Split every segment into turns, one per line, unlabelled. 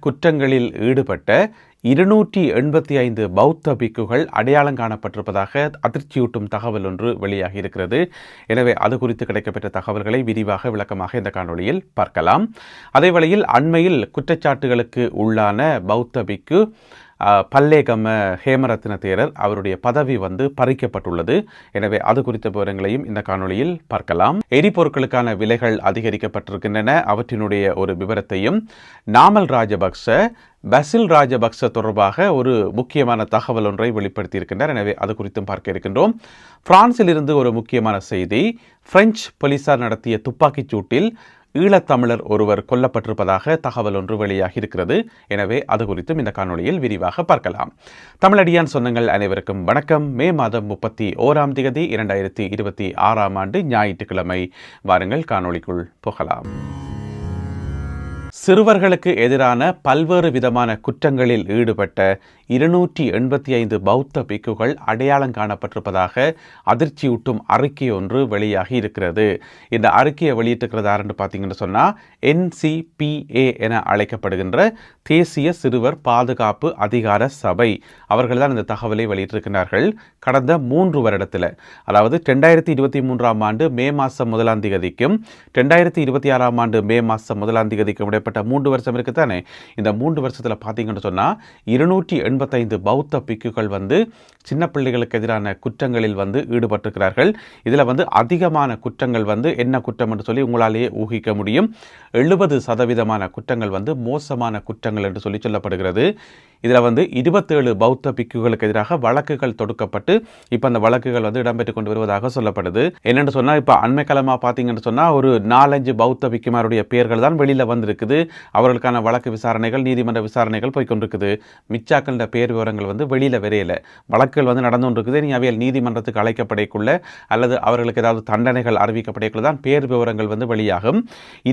குற்றங்களில் ஈடுபட்ட 285 பௌத்த பிக்குகள் அடையாளம் காணப்பட்டிருப்பதாக அதிர்ச்சியூட்டும் தகவல் ஒன்று வெளியாகி இருக்கிறது. எனவே அது குறித்து கிடைக்கப்பெற்ற தகவல்களை விரிவாக விளக்கமாக இந்த காணொளியில் பார்க்கலாம். அதே வேளையில் அண்மையில் குற்றச்சாட்டுகளுக்கு உள்ளான பௌத்த பிக்கு பல்லேகம ஹேமரத்ன தேரர் அவருடைய பதவி பறிக்கப்பட்டுள்ளது. எனவே அது குறித்த விவரங்களையும் இந்த காணொளியில் பார்க்கலாம். எரிபொருட்களுக்கான விலைகள் அதிகரிக்கப்பட்டிருக்கின்றன. அவற்றினுடைய ஒரு விவரத்தையும் நாமல் ராஜபக்ச பசில் ராஜபக்ச தொடர்பாக ஒரு முக்கியமான தகவல் ஒன்றை வெளிப்படுத்தியிருக்கின்றார். எனவே அது குறித்தும் பார்க்க இருக்கின்றோம். பிரான்சில் இருந்து ஒரு முக்கியமான செய்தி. பிரெஞ்சு போலீசார் நடத்திய துப்பாக்கிச் சூட்டில் ஈழத்தமிழர் ஒருவர் கொல்லப்பட்டிருப்பதாக தகவல் ஒன்று வெளியாகி இருக்கிறது. எனவே அது குறித்தும் இந்த காணொளியில் விரிவாக பார்க்கலாம். தமிழடியான் சொந்தங்கள் அனைவருக்கும் வணக்கம். மே மாதம் 31ஆம் தேதி 2026ஆம் ஆண்டு ஞாயிற்றுக்கிழமை. வாருங்கள் காணொளிக்குள் போகலாம். சிறுவர்களுக்கு எதிரான பல்வேறு விதமான குற்றங்களில் ஈடுபட்ட 285 பௌத்த பிக்குகள் அடையாளம் காணப்பட்டிருப்பதாக அதிர்ச்சியூட்டும் அறிக்கை ஒன்று வெளியாகி இருக்கிறது. இந்த அறிக்கையை வெளியிட்டிருக்கிறது என்று பார்த்தீங்கன்னு சொன்னால் NCPA என அழைக்கப்படுகின்ற தேசிய சிறுவர் பாதுகாப்பு அதிகார சபை அவர்கள் தான் இந்த தகவலை வெளியிட்டிருக்கிறார்கள். கடந்த 3 வருடத்தில், அதாவது 2023ஆம் ஆண்டு மே மாதம் 1ஆம் தேதிக்கும் 2026ஆம் ஆண்டு மே மாதம் 1ஆம் தேதிக்கும் இடைப்பட்ட 3 வருஷம் இருக்குதானே. இந்த 3 வருஷத்தில் பார்த்தீங்கன்னு சொன்னால் 285 பௌத்த பிக்குகள் சின்ன பிள்ளைகளுக்கு எதிரான குற்றங்களில் ஈடுபட்டிருக்கிறார்கள். இதில் அதிகமான குற்றங்கள் என்ன குற்றம் என்று சொல்லி உங்களாலேயே ஊகிக்க முடியும். 70% குற்றங்கள் மோசமான குற்றங்கள் என்று சொல்லப்படுகிறது. இதில் 27 பௌத்த பிக்குகளுக்கு எதிராக வழக்குகள் தொடுக்கப்பட்டு இப்போ அந்த வழக்குகள் இடம்பெற்றுக் கொண்டு வருவதாக சொல்லப்படுது. என்னென்னு சொன்னால் இப்போ அண்மை காலமாக பார்த்தீங்கன்னு சொன்னால் ஒரு 4-5 பௌத்த பிக்குமாருடைய பெயர்கள் தான் வெளியில் வந்திருக்குது. அவர்களுக்கான வழக்கு விசாரணைகள், நீதிமன்ற விசாரணைகள் போய்கொண்டிருக்குது. மிச்சாக்கள பேர் விவரங்கள் வெளியில் வரையில வழக்குகள் நடந்து கொண்டிருக்குது. நீ அவையில் நீதிமன்றத்துக்கு அழைக்கப்படைக்குள்ள அல்லது அவர்களுக்கு ஏதாவது தண்டனைகள் அறிவிக்கப்படைக்குள்ள தான் பேர் விவரங்கள் வெளியாகும்.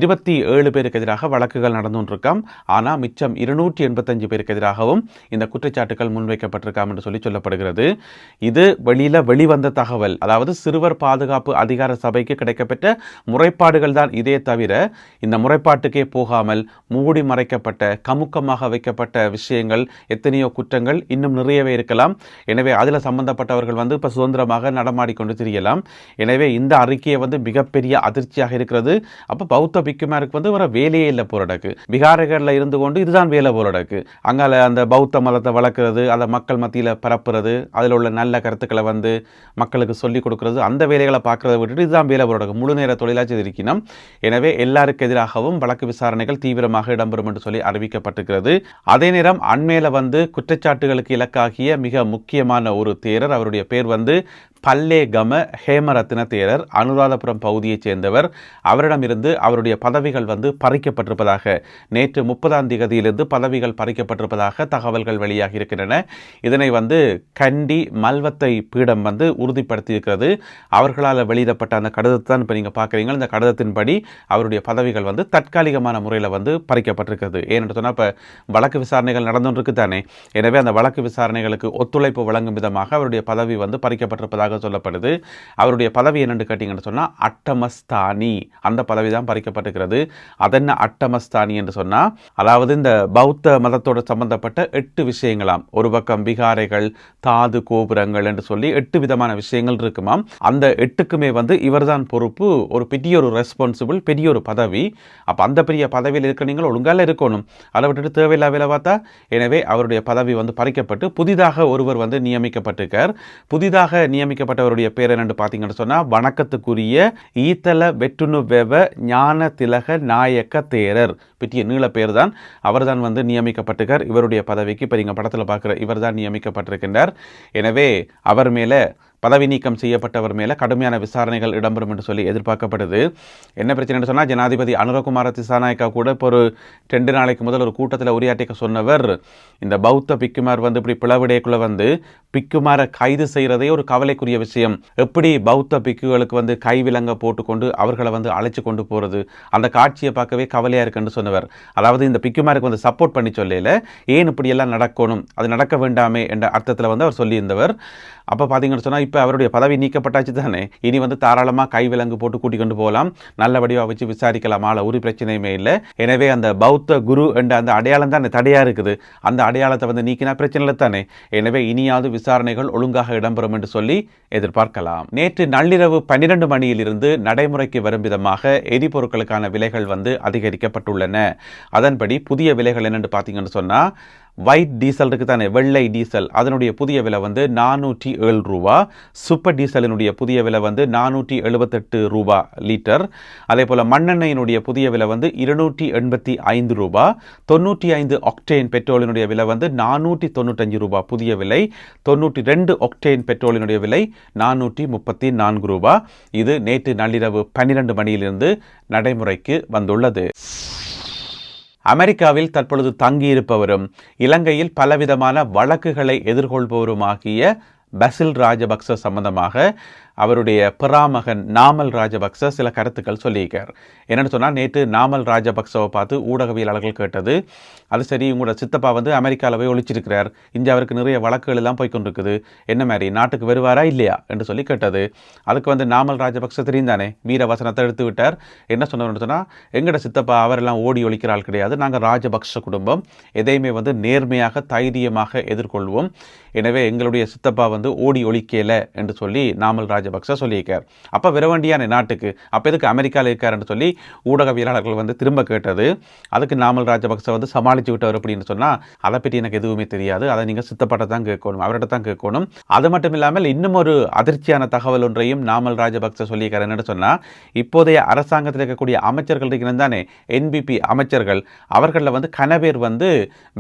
27 பேருக்கு எதிராக வழக்குகள் நடந்து கொண்டிருக்காம். ஆனால் மிச்சம் 285 பேருக்கு எதிராகவும் இந்த குற்றச்சாட்டுகள் முன்வைக்கப்பட்டிருக்காம் என்று சொல்லப்படுகிறது. இது வெளிவந்த தகவல். அதாவது சிறுவர் பாதுகாப்பு அதிகார சபைக்கு கிடைக்கப்பெற்ற முறைப்பாடுகள் தான். இதே தவிர இந்த முறைப்பாட்டுக்கே போகாமல் மூடி மறைக்கப்பட்ட கமுக்கமாக வைக்கப்பட்ட விஷயங்கள், எத்தனையோ குற்றங்கள் இன்னும் நிறையவே இருக்கலாம். எனவே அதில் சம்பந்தப்பட்டவர்கள் இப்போ சுதந்திரமாக நடமாடிக்கொண்டு திரியலாம். எனவே இந்த அறிக்கையை மிகப்பெரிய அதிர்ச்சியாக இருக்கிறது. அப்போ பௌத்த பிக்குமாருக்கு வர வேலையே இல்லை போராடக்கு. பிகாரிகளில் இருந்து கொண்டு இதுதான் வேலை போராடக்கு. அங்கால அந்த பௌத்த மதத்தை வளர்க்குறது, அதை மக்கள் மத்தியில் பரப்புறது, அதில் உள்ள நல்ல கருத்துக்களை மக்களுக்கு சொல்லிக் கொடுக்கறது, அந்த வேலைகளை பார்க்கறதை விட்டுட்டு இதுதான் வேலை போராடக்கு. முழு நேர தொழிலாட்சி இருக்கணும். எனவே எல்லாருக்கு எதிராகவும் வழக்கு விசாரணைகள் தீவிரமாக இடம்பெறும் என்று சொல்லி அறிவிக்கப்பட்டிருக்கிறது. அதே நேரம் அண்மையில குற்றச்சாட்டுகளுக்கு இலக்காகிய மிக முக்கியமான ஒரு தேரர், அவருடைய பேர் பல்லேகம ஹேமரத்ன தேரர், அனுராதபுரம் பகுதியைச் சேர்ந்தவர். அவரிடமிருந்து அவருடைய பதவிகள் பறிக்கப்பட்டிருப்பதாக, நேற்று 30ஆம் தேதியிலிருந்து பதவிகள் பறிக்கப்பட்டிருப்பதாக தகவல்கள் வெளியாகி இருக்கின்றன. இதனை கண்டி மல்வத்தை பீடம் உறுதிப்படுத்தியிருக்கிறது. அவர்களால் வெளியிடப்பட்ட அந்த கடிதத்தை தான் இப்போ நீங்கள் பார்க்குறீங்க. இந்த கடிதத்தின்படி அவருடைய பதவிகள் தற்காலிகமான முறையில் பறிக்கப்பட்டிருக்கிறது. ஏனென்று சொன்னால் இப்போ வழக்கு விசாரணைகள் நடந்துருக்கு தானே. எனவே அந்த வழக்கு விசாரணைகளுக்கு ஒத்துழைப்பு வழங்கும் விதமாக அவருடைய பதவி பறிக்கப்பட்டிருப்பதாக சொல்லப்படுது. அவருடைய பதவி என்னென்று கேட்டீங்கன்னு சொன்னால் அட்டமஸ்தானி, அந்த பதவி தான் பறிக்கப்பட்டிருக்கிறது. அதென்ன அட்டமஸ்தானி என்று சொன்னால், அதாவது இந்த பௌத்த மதத்தோடு சம்பந்தப்பட்ட 8 விஷயங்களாம். ஒரு பக்கம் விகாரைகள், தாது கோபுரங்கள் என்று சொல்லி 8 விதமான விஷயங்கள் இருக்குமாம். அந்த 8க்குமே இவர் தான் பொறுப்பு. ஒரு பெரிய ஒரு ரெஸ்பான்சிபிள், பெரிய ஒரு பதவி. அப்போ அந்த பெரிய பதவியில் இருக்க நீங்கள் ஒழுங்கால இருக்கணும். அதை விட்டுட்டு தேவையில்லா வேலை பார்த்தா. எனவே அவருடைய பதவி பறிக்கப்பட்டு புதிதாக ஒருவர் நியமிக்கப்பட்டிருக்கார். புதிதாக நியமிக்கப்பட்டவருடைய பேர் என்னென்று பார்த்தீங்கன்னு சொன்னால் வணக்கத்துக்குரிய ஈத்தல வெட்டுணுவெவ ஞான திலக நாயக்க தேரர். பெரிய நீள பேர் தான். அவர் தான் நியமிக்கப்பட்டிருக்கார். இவருடைய பதவிக்கு இப்போ நீங்கள் படத்தில் பார்க்குற இவர் தான் நியமிக்கப்பட்டிருக்கின்றார். எனவே அவர் மேலே பதவி நீக்கம் செய்யப்பட்டவர் மேலே கடுமையான விசாரணைகள் இடம்பெறும் என்று சொல்லி எதிர்பார்க்கப்படுது. என்ன பிரச்சனை சொன்னால், ஜனாதிபதி அனுரகுமார திசாநாயக்கா கூட இப்போ ஒரு 2 நாளைக்கு முதல் ஒரு கூட்டத்தில் உரையாற்றிக்க சொன்னவர், இந்த பௌத்த பிக்குமார் இப்படி பிளவிடைக்குள்ள பிக்குமாரை கைது செய்கிறதே ஒரு கவலைக்குரிய விஷயம். எப்படி பௌத்த பிக்குகளுக்கு கைவிலங்க போட்டுக்கொண்டு அவர்களை அழைச்சி கொண்டு போகிறது, அந்த காட்சியை பார்க்கவே கவலையாக இருக்குன்னு சொன்னவர். அதாவது இந்த பிக்குமாருக்கு சப்போர்ட் பண்ணி சொல்லல, ஏன் இப்படியெல்லாம் நடக்கணும், அது நடக்க வேண்டாமே என்ற அர்த்தத்தில் அவர் சொல்லியிருந்தவர். அப்போ பார்த்தீங்கன்னு சொன்னால் இப்போ அவருடைய பதவி நீக்கப்பட்டாச்சு தானே, இனி வந்து தாராளமாக கைவிலங்கு போட்டு கூட்டிக் கொண்டு போகலாம், நல்லபடியாக வச்சு விசாரிக்கலாம், ஆள ஒரு பிரச்சனையுமே இல்லை. எனவே அந்த பௌத்த குரு என்ற அந்த அடையாளம் தான் தடையா இருக்குது, அந்த அடையாளத்தை வந்து நீக்கினா பிரச்சனை இல்லை தானே. எனவே இனியாவது விசாரணைகள் ஒழுங்காக இடம்பெறும் என்று சொல்லி எதிர்பார்க்கலாம். நேற்று நள்ளிரவு 12 மணியிலிருந்து நடைமுறைக்கு வரும் விதமாக எரிபொருட்களுக்கான விலைகள் வந்து அதிகரிக்கப்பட்டுள்ளன. அதன்படி புதிய விலைகள் என்னென்று பார்த்தீங்கன்னு சொன்னால், ஒயிட் டீசல் இருக்குது தானே, வெள்ளை டீசல், அதனுடைய புதிய விலை வந்து 407 ரூபா. சூப்பர் டீசலினுடைய புதிய விலை வந்து 478 ரூபா லிட்டர். அதே போல் மண்ணெண்ணெயினுடைய புதிய விலை வந்து 285 ரூபா. 95 ஒக்டேன் பெட்ரோலினுடைய விலை வந்து 495 ரூபா புதிய விலை. 92 ஒக்டேன் பெட்ரோலினுடைய விலை 434 ரூபா. இது நேற்று நள்ளிரவு 12 மணியிலிருந்து நடைமுறைக்கு வந்துள்ளது. அமெரிக்காவில் தற்பொழுது தங்கியிருப்பவரும் இலங்கையில் பலவிதமான வழக்குகளை எதிர்கொள்பவருமாகிய பசில் ராஜபக்ச சம்பந்தமாக அவருடைய பிராமகன் நாமல் ராஜபக்ச சில கருத்துக்கள் சொல்லியிருக்கார். என்னென்னு சொன்னால், நேற்று நாமல் ராஜபக்சவை பார்த்து ஊடகவியலாளர்கள் கேட்டது, அது சரி, உங்களோட சித்தப்பா வந்து அமெரிக்காவில் போய் ஒழிச்சிருக்கிறார், இங்கே அவருக்கு நிறைய வழக்குகள் எல்லாம் போய்கொண்டிருக்குது, என்ன மாதிரி நாட்டுக்கு வருவாரா இல்லையா என்று சொல்லி கேட்டது. அதுக்கு வந்து நாமல் ராஜபக்ச தெரியும் தானே, வீர வசனத்தை எடுத்து விட்டார். என்ன சொன்னோம்னு சொன்னால், எங்களோட சித்தப்பா அவரெல்லாம் ஓடி ஒழிக்கிறாள் கிடையாது, நாங்கள் ராஜபக்ச குடும்பம், எதையுமே வந்து நேர்மையாக தைரியமாக எதிர்கொள்வோம், எனவே எங்களுடைய சித்தப்பா வந்து ஓடி ஒழிக்கல என்று சொல்லி நாமல் ராஜபக்ச சொல்லியிருக்கார். அப்போ வர வேண்டியான நாட்டுக்கு அப்போ எதுக்கு அமெரிக்காவில் இருக்காருன்னு சொல்லி ஊடகவியலாளர்கள் வந்து திரும்ப கேட்டது. அதுக்கு நாமல் ராஜபக்ச வந்து சமாளித்து விட்டவர் அப்படின்னு சொன்னால், அதை பற்றி எனக்கு எதுவுமே தெரியாது, அதை நீங்கள் சித்தப்பட்ட தான் கேட்கணும், அவர்கிட்ட தான் கேட்கணும். அது மட்டும் இல்லாமல் இன்னும் ஒரு அதிர்ச்சியான தகவல் ஒன்றையும் நாமல் ராஜபக்ச சொல்லியிருக்காரு. என்னன்னு சொன்னால், இப்போதைய அரசாங்கத்தில் இருக்கக்கூடிய அமைச்சர்கள் இருக்கிறது தானே, என்பிபி அமைச்சர்கள், அவர்களில் வந்து கனவேர் வந்து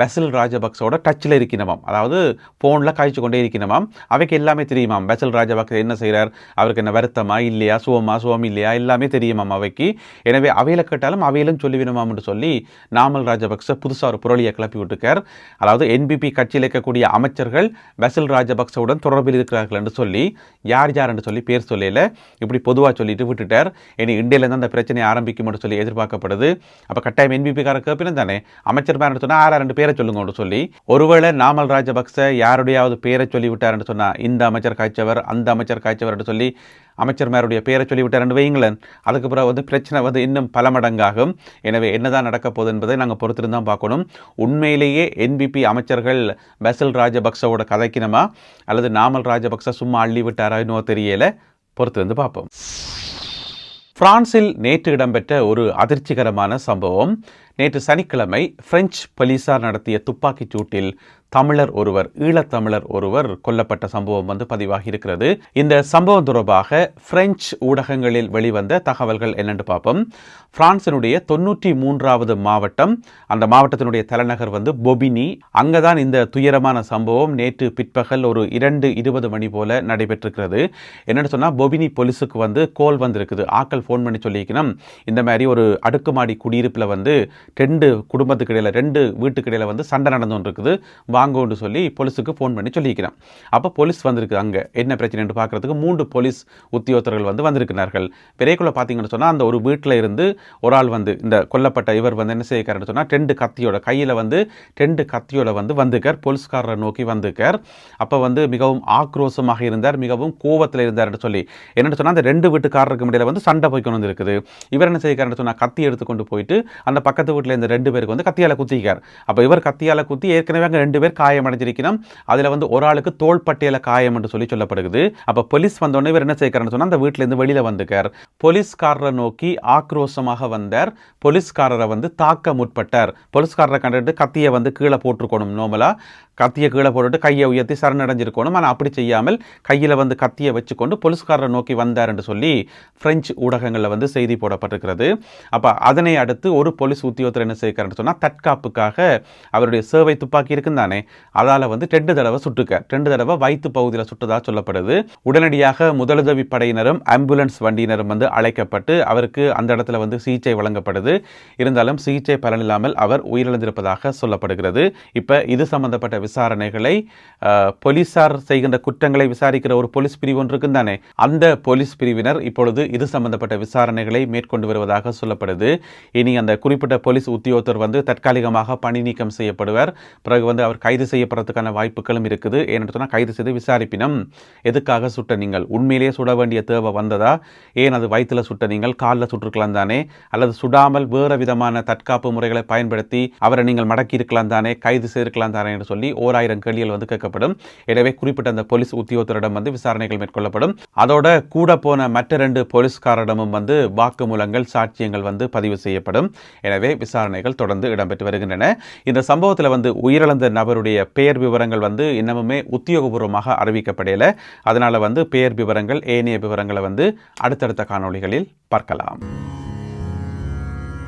பசில் ராஜபக்சோட டச்சில் இருக்கணுமாம், அதாவது ஃபோனில் காய்ச்சி கொண்டே இருக்கணுமாம். அவைக்கு எல்லாமே தெரியுமாம், பசில் ராஜபக்ச என்ன செய்கிறார், அவருக்கு என்ன வருத்தமா இல்லையா, சுகம் இல்லையா, எல்லாமே தெரியுமாம் அவைக்கு. எனவே அவையில கேட்டாலும் அவையிலும் சொல்லிவிடுமாம் என்று சொல்லி நாமல் ராஜபக்ச புதுசாக ஒரு புரளியை கிளப்பி விட்டுக்கார். அதாவது என்பிபி கட்சியில் இருக்கக்கூடிய அமைச்சர்கள் பசில் ராஜபக்சவுடன் தொடர்பில் இருக்கிறார்கள் என்று சொல்லி யார் என்று சொல்லி பேர் சொல்லல, இப்படி பொதுவாக சொல்லிட்டு விட்டுட்டார். இனி இந்தியிலேருந்து அந்த பிரச்சனையை ஆரம்பிக்கும் என்று சொல்லி எதிர்பார்க்கப்படுது. அப்போ கட்டாயம் என்பிபிக்கார கேட்பினும் தானே, அமைச்சர் பேர் சொன்னால் ஆறு 2 பேரை சொல்லுங்க சொல்லி, ஒருவேளை நாமல் ராஜபக்ச யாருடையாவது பேரை சொல்லிவிட்டார் என்று சொன்னால், இந்த அமைச்சர் காய்ச்சவர் அந்த அமைச்சர் காய்ச்சவர் என்று சொல்லி அமைச்சர்மாருடைய பேரை சொல்லிவிட்டார் என்று வைங்களேன், அதுக்கு பிறகு வந்து பிரச்சனை வந்து இன்னும் பல மடங்காகும். எனவே என்னதான் நடக்க போகுது என்பதை நாங்கள் பொறுத்திருந்தான் பார்க்கணும். உண்மையிலேயே என்பிபி அமைச்சர்கள் பசில் ராஜபக்சவோட கதைக்கினமா அல்லது நாமல் ராஜபக்ச சும்மா அள்ளி விட்டாரா இன்னும் தெரியல, பொறுத்திருந்து பார்ப்போம். பிரான்சில் நேற்று இடம்பெற்ற ஒரு அதிர்ச்சிகரமான சம்பவம். நேற்று சனிக்கிழமை பிரெஞ்சு போலீசார் நடத்திய துப்பாக்கிச் சூட்டில் ஈழத்தமிழர் ஒருவர் கொல்லப்பட்ட சம்பவம் வந்து பதிவாகி இருக்கிறது. இந்த சம்பவம் தொடர்பாக பிரெஞ்சு ஊடகங்களில் வெளிவந்த தகவல்கள் என்னென்று பார்ப்போம். பிரான்சினுடைய 93வது மாவட்டம், அந்த மாவட்டத்தினுடைய தலைநகர் வந்து பொபினி. அங்கதான் இந்த துயரமான சம்பவம் நேற்று பிற்பகல் ஒரு 2:20 மணி போல நடைபெற்றிருக்கிறது. என்னென்னு சொன்னால், பொபினி போலீஸுக்கு வந்து கோல் வந்திருக்குது, ஆக்கள் ஃபோன் பண்ணி சொல்லிக்கணும், இந்த மாதிரி ஒரு அடுக்குமாடி குடியிருப்பில் வந்து 2 குடும்பத்துக்கு இடையில 2 வீட்டுக்கு இடையில வந்து சண்டை நடந்து இருக்குது, வாங்கன்னு சொல்லி போலீஸுக்கு ஃபோன் பண்ணி சொல்லிக்கிறேன். அப்போ போலீஸ் வந்திருக்கு. அங்கே என்ன பிரச்சனை என்று பார்க்கறதுக்கு 3 போலீஸ் உத்தியோகத்தர்கள் வந்து வந்திருக்கிறார்கள். பெரியக்குள்ள பார்த்தீங்கன்னு சொன்னால், அந்த ஒரு வீட்டில் இருந்து ஒரு ஆள் வந்து இந்த கொல்லப்பட்ட இவர் வந்து என்ன செய்யக்காருன்னு சொன்னால், 2 கத்தியோட கையில் வந்து 2 கத்தியோட வந்து வந்துக்கார், போலீஸ்காரரை நோக்கி வந்துக்கார். அப்போ வந்து மிகவும் ஆக்ரோஷமாக இருந்தார், மிகவும் கோபத்தில் இருந்தார் என்று சொல்லி, என்னென்னு சொன்னால், அந்த 2 வீட்டுக்காரருக்கு இடையில வந்து சண்டை போய்க்கொண்டு வந்து இருக்குது. இவர் என்ன செய்யக்காருன்னு சொன்னால், கத்தி எடுத்துக்கொண்டு போயிட்டு அந்த பக்கத்து வீட்டில் இந்த 2 பேருக்கு வந்து கத்தியால் குத்திக்கார். அப்போ இவர் கத்தியால் குத்தி ஏற்கனவே அங்கே 2 பேர் காயம் அடைஞ்சிருக்கணும். அதில் வந்து ஒரு ஆளுக்கு தோள் பட்டியல காயம் என்று சொல்லி சொல்லப்படுகிறது. அப்போ போலீஸ் வந்தோடனே இவர் என்ன செய்யறாருன்னு சொன்னால், அந்த வீட்டிலேருந்து வெளியில வந்துக்கார். போலீஸ்காரரை நோக்கி ஆக்ரோஷமாக வந்தார். போலீஸ்காரரை வந்து தாக்க முற்பட்டார். போலீஸ்காரரை கண்டுட்டு கத்தியை வந்து கீழே போட்டிருக்கணும், நோமலா கத்தியை கீழே போட்டுட்டு கையை உயர்த்தி சரணடைஞ்சிருக்கணும். ஆனால் அப்படி செய்யாமல் கையில் வந்து கத்தியை வச்சுக்கொண்டு போலீஸ்காரரை நோக்கி வந்தார் என்று சொல்லி பிரெஞ்சு ஊடகங்களில் வந்து செய்தி போடப்பட்டிருக்கிறது. அப்போ அதனை அடுத்து ஒரு போலீஸ் உத்தியோகத்தர் என்ன செய்யறாருன்னு சொன்னால், தற்காப்புக்காக அவருடைய சேவை துப்பாக்கி இருக்குந்தானே, அதால் வந்து 2 தடவை சுட்டுக்கார். 2 தடவை வயிற்று பகுதியில் சுட்டதாக சொல்லப்படுது. உடனடியாக முதலுதவி படையினரும் ஆம்புலன்ஸ் வண்டியினரும் வந்து அழைக்கப்பட்டு அவருக்கு அந்த இடத்துல வந்து சிகிச்சை வழங்கப்படுது. இருந்தாலும் சிகிச்சை பலனில்லாமல் அவர் உயிரிழந்திருப்பதாக சொல்லப்படுகிறது. இப்போ இது சம்பந்தப்பட்ட விசாரணைகளை போலீசார் செய்கின்ற குற்றங்களை விசாரிக்கிற ஒரு போலீஸ் பிரிவு ஒன்று இருக்கும் தானே, அந்த போலீஸ் பிரிவினர் இப்பொழுது இது சம்பந்தப்பட்ட விசாரணைகளை மேற்கொண்டு வருவதாக சொல்லப்படுது. இனி அந்த குறிப்பிட்ட போலீஸ் உத்தியோகத்தர் தற்காலிகமாக பணி நீக்கம் செய்யப்படுவார். பிறகு அவர் கைது செய்யப்படுறதுக்கான வாய்ப்புகளும் இருக்குது. ஏன்னு சொன்னால் கைது செய்து விசாரிப்பினும் எதுக்காக சுட்ட, நீங்கள் உண்மையிலேயே சுட வேண்டிய தேவை வந்ததா, ஏன் அது வயிற்றில் சுட்ட, நீங்கள் காலில் சுட்டிருக்கலாம் தானே, அல்லது சுடாமல் வேறு விதமான தற்காப்பு முறைகளை பயன்படுத்தி அவரை நீங்கள் மடக்கி இருக்கலாம் தானே, கைது செய்திருக்கலாம் தானே என்று சொல்லி 1000 கேள்விகள் கேட்கப்படும். எனவே குறிப்பிட்ட அந்த போலீஸ் உத்தியோகத்தரிடம் விசாரணைகள் மேற்கொள்ளப்படும். அதோட கூட போன மற்ற 2 போலீஸ்காரிடமும் வாக்குமூலங்கள், சாட்சியங்கள் பதிவு செய்யப்படும். எனவே விசாரணைகள் தொடர்ந்து இடம்பெற்று வருகின்றன. இந்த சம்பவத்தில் உயிரிழந்த நபருடைய பெயர் விவரங்கள் இன்னமுமே உத்தியோகபூர்வமாக அறிவிக்கப்படையில. அதனால பெயர் விவரங்கள், ஏனைய விவரங்களை அடுத்தடுத்த காணொளிகளில் பார்க்கலாம்.